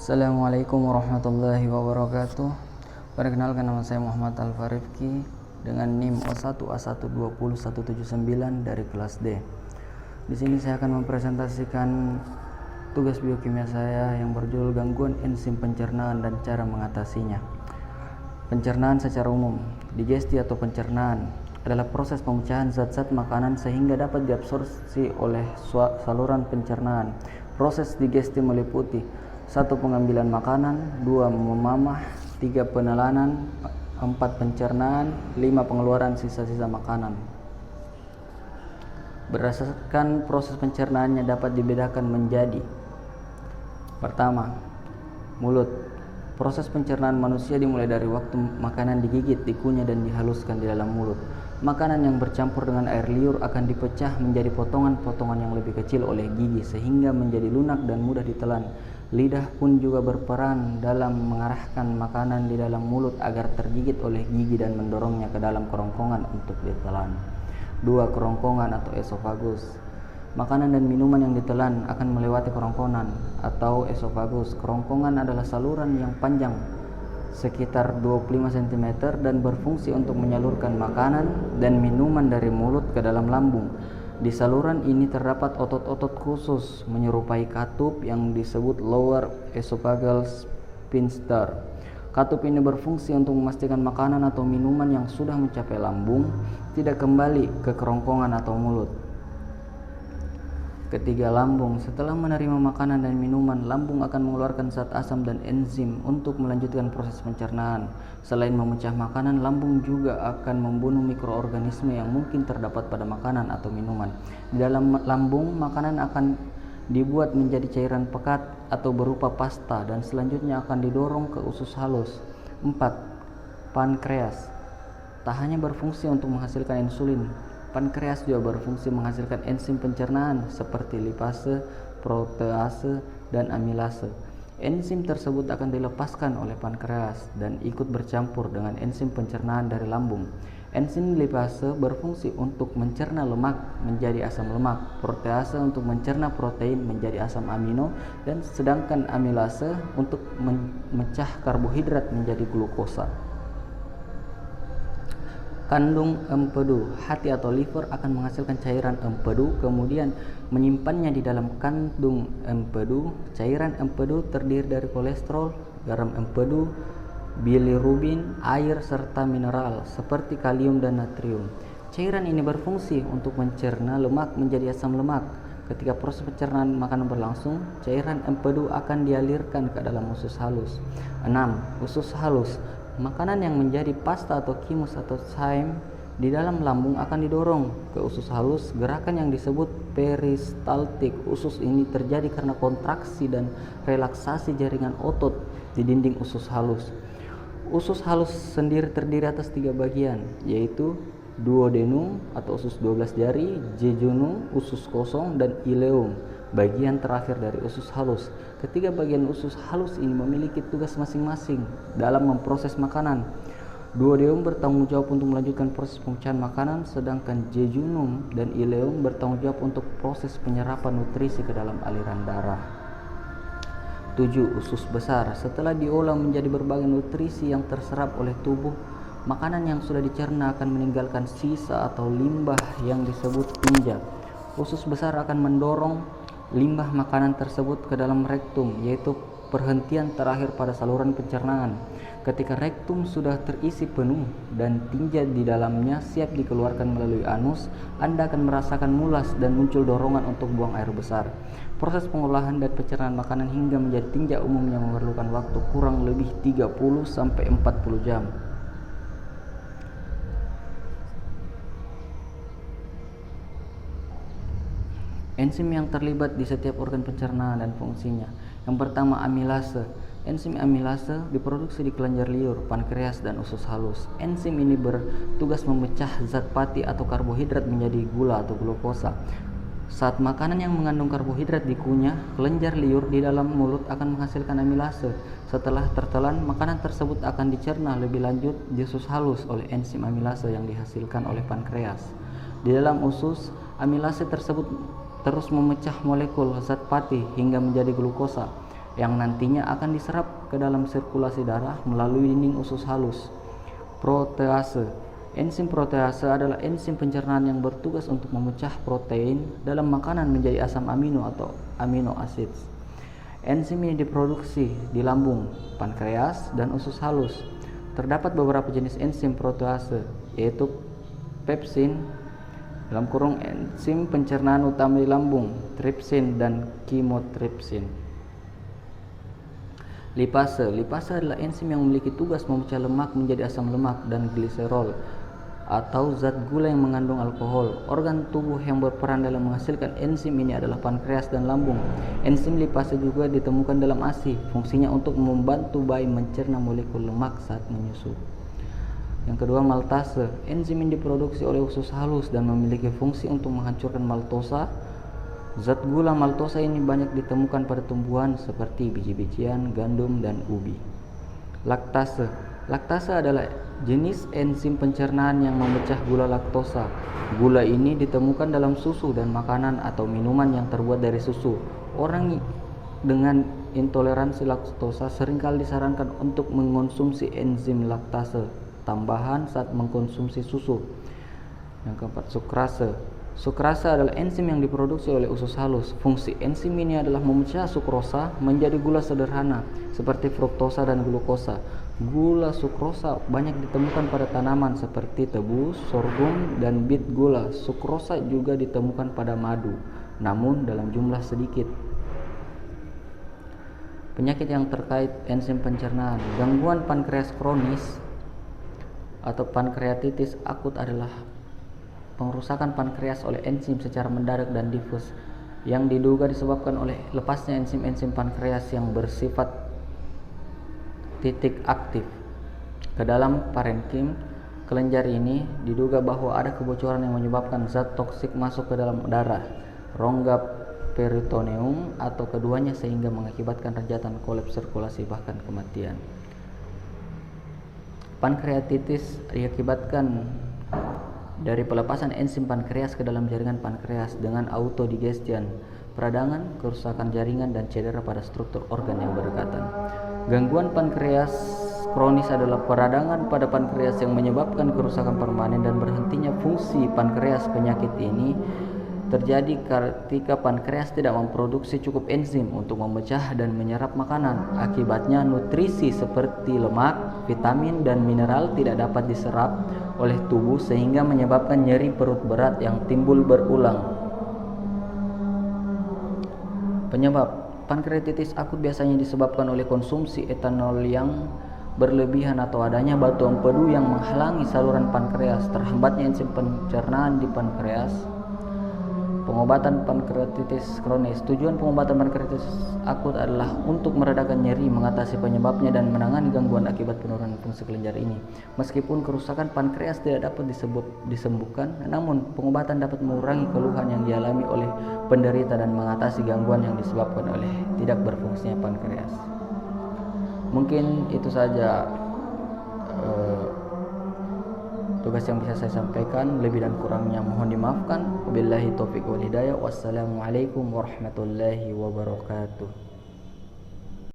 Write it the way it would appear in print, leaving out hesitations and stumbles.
Assalamualaikum warahmatullahi wabarakatuh. Perkenalkan, nama saya Muhammad Alfarifki dengan NIM O1A1201179 dari kelas D. Di sini saya akan mempresentasikan tugas biokimia saya yang berjudul gangguan enzim pencernaan dan cara mengatasinya. Pencernaan secara umum, digesti atau pencernaan adalah proses pemecahan zat-zat makanan sehingga dapat diabsorpsi oleh saluran pencernaan. Proses digesti meliputi 1. Pengambilan makanan, 2. Memamah, 3. Penelanan, 4. Pencernaan, 5. Pengeluaran sisa-sisa makanan. Berdasarkan proses pencernaannya dapat dibedakan menjadi: pertama, mulut. Proses pencernaan manusia dimulai dari waktu makanan digigit, dikunyah, dan dihaluskan di dalam mulut. Makanan yang bercampur dengan air liur akan dipecah menjadi potongan-potongan yang lebih kecil oleh gigi sehingga menjadi lunak dan mudah ditelan. Lidah pun juga berperan dalam mengarahkan makanan di dalam mulut agar tergigit oleh gigi dan mendorongnya ke dalam kerongkongan untuk ditelan. 2. Kerongkongan atau esofagus. Makanan dan minuman yang ditelan akan melewati kerongkongan atau esofagus. Kerongkongan adalah saluran yang panjang sekitar 25 cm dan berfungsi untuk menyalurkan makanan dan minuman dari mulut ke dalam lambung. Di saluran ini terdapat otot-otot khusus menyerupai katup yang disebut lower esophageal sphincter. Katup ini berfungsi untuk memastikan makanan atau minuman yang sudah mencapai lambung tidak kembali ke kerongkongan atau mulut. Ketiga, lambung. Setelah menerima makanan dan minuman, lambung akan mengeluarkan zat asam dan enzim untuk melanjutkan proses pencernaan. Selain memecah makanan, lambung juga akan membunuh mikroorganisme yang mungkin terdapat pada makanan atau minuman. Di dalam lambung, makanan akan dibuat menjadi cairan pekat atau berupa pasta dan selanjutnya akan didorong ke usus halus. 4. Pankreas. Tak hanya berfungsi untuk menghasilkan insulin, pankreas juga berfungsi menghasilkan enzim pencernaan seperti lipase, protease, dan amilase. Enzim tersebut akan dilepaskan oleh pankreas dan ikut bercampur dengan enzim pencernaan dari lambung. Enzim lipase berfungsi untuk mencerna lemak menjadi asam lemak, protease untuk mencerna protein menjadi asam amino, dan sedangkan amilase untuk memecah karbohidrat menjadi glukosa. Kandung empedu. Hati atau liver akan menghasilkan cairan empedu, kemudian menyimpannya di dalam kandung empedu. Cairan empedu terdiri dari kolesterol, garam empedu, bilirubin, air, serta mineral seperti kalium dan natrium. Cairan ini berfungsi untuk mencerna lemak menjadi asam lemak. Ketika proses pencernaan makanan berlangsung, cairan empedu akan dialirkan ke dalam usus halus. 6. Usus halus. Makanan yang menjadi pasta atau kimus atau chyme di dalam lambung akan didorong ke usus halus. Gerakan yang disebut peristaltik usus ini terjadi karena kontraksi dan relaksasi jaringan otot di dinding usus halus. Usus halus sendiri terdiri atas 3 bagian, yaitu duodenum atau usus 12 jari, jejunum usus kosong, dan ileum bagian terakhir dari usus halus. Ketiga bagian usus halus ini memiliki tugas masing-masing dalam memproses makanan. Duodenum bertanggung jawab untuk melanjutkan proses pemecahan makanan, sedangkan jejunum dan ileum bertanggung jawab untuk proses penyerapan nutrisi ke dalam aliran darah. 7. Usus besar. Setelah diolah menjadi berbagai nutrisi yang terserap oleh tubuh, makanan yang sudah dicerna akan meninggalkan sisa atau limbah yang disebut tinja. Usus besar akan mendorong limbah makanan tersebut ke dalam rektum, yaitu perhentian terakhir pada saluran pencernaan. Ketika rektum sudah terisi penuh dan tinja di dalamnya siap dikeluarkan melalui anus, Anda akan merasakan mulas dan muncul dorongan untuk buang air besar. Proses pengolahan dan pencernaan makanan hingga menjadi tinja umumnya memerlukan waktu kurang lebih 30-40 jam. Enzim yang terlibat di setiap organ pencernaan dan fungsinya. Yang pertama, amilase. Enzim amilase diproduksi di kelenjar liur, pankreas, dan usus halus. Enzim ini bertugas memecah zat pati atau karbohidrat menjadi gula atau glukosa. Saat makanan yang mengandung karbohidrat dikunyah, kelenjar liur di dalam mulut akan menghasilkan amilase. Setelah tertelan, makanan tersebut akan dicerna lebih lanjut di usus halus oleh enzim amilase yang dihasilkan oleh pankreas. Di dalam usus, amilase tersebut terus memecah molekul zat pati hingga menjadi glukosa. yang nantinya akan diserap ke dalam sirkulasi darah melalui dinding usus halus. Protease. Enzim protease adalah enzim pencernaan yang bertugas untuk memecah protein dalam makanan menjadi asam amino atau amino acids. Enzim ini diproduksi di lambung, pankreas, dan usus halus. Terdapat beberapa jenis enzim protease, yaitu pepsin, enzim pencernaan utama di lambung, tripsin, dan chymotrypsin. Lipase. Lipase adalah enzim yang memiliki tugas memecah lemak menjadi asam lemak dan gliserol atau zat gula yang mengandung alkohol. Organ tubuh yang berperan dalam menghasilkan enzim ini adalah pankreas dan lambung. Enzim lipase juga ditemukan dalam ASI. Fungsinya untuk membantu bayi mencerna molekul lemak saat menyusu. Yang kedua, maltase. Enzim ini diproduksi oleh usus halus dan memiliki fungsi untuk menghancurkan maltosa. Zat gula maltosa ini banyak ditemukan pada tumbuhan seperti biji-bijian, gandum, dan ubi. Laktase. Laktase adalah jenis enzim pencernaan yang memecah gula laktosa. Gula ini ditemukan dalam susu dan makanan atau minuman yang terbuat dari susu. Orang dengan intoleransi laktosa seringkali disarankan untuk mengonsumsi enzim laktase tambahan saat mengkonsumsi susu. Yang keempat, sukrase. Sukrase adalah enzim yang diproduksi oleh usus halus. Fungsi enzim ini adalah memecah sukrosa menjadi gula sederhana seperti fruktosa dan glukosa. Gula sukrosa banyak ditemukan pada tanaman seperti tebu, sorghum, dan bit gula. Sukrosa juga ditemukan pada madu, namun dalam jumlah sedikit. Penyakit yang terkait enzim pencernaan. Gangguan pankreas kronis atau pankreatitis akut adalah pengerusakan pankreas oleh enzim secara mendadak dan difus yang diduga disebabkan oleh lepasnya enzim-enzim pankreas yang bersifat titik aktif ke dalam parenkim kelenjar. Ini diduga bahwa ada kebocoran yang menyebabkan zat toksik masuk ke dalam darah, rongga peritoneum, atau keduanya sehingga mengakibatkan rejatan, kolaps sirkulasi, bahkan kematian. Pankreatitis diakibatkan dari pelepasan enzim pankreas ke dalam jaringan pankreas dengan autodigestion, peradangan, kerusakan jaringan, dan cedera pada struktur organ yang berdekatan. Gangguan pankreas kronis adalah peradangan pada pankreas yang menyebabkan kerusakan permanen dan berhentinya fungsi pankreas. Penyakit ini terjadi ketika pankreas tidak memproduksi cukup enzim untuk memecah dan menyerap makanan. Akibatnya nutrisi seperti lemak, vitamin, dan mineral tidak dapat diserap oleh tubuh sehingga menyebabkan nyeri perut berat yang timbul berulang. Penyebab pankreatitis akut biasanya disebabkan oleh konsumsi etanol yang berlebihan atau adanya batu empedu yang menghalangi saluran pankreas, terhambatnya enzim pencernaan di pankreas. Pengobatan pankreatitis kronis. Tujuan pengobatan pankreatitis akut adalah untuk meredakan nyeri, mengatasi penyebabnya, dan menangani gangguan akibat penurunan fungsi kelenjar ini. Meskipun kerusakan pankreas tidak dapat disembuhkan, namun pengobatan dapat mengurangi keluhan yang dialami oleh penderita dan mengatasi gangguan yang disebabkan oleh tidak berfungsinya pankreas. Mungkin itu saja tugas yang bisa saya sampaikan. Lebih dan kurangnya mohon dimaafkan. Wabillahi taufiq wal hidayah. Wassalamualaikum warahmatullahi wabarakatuh.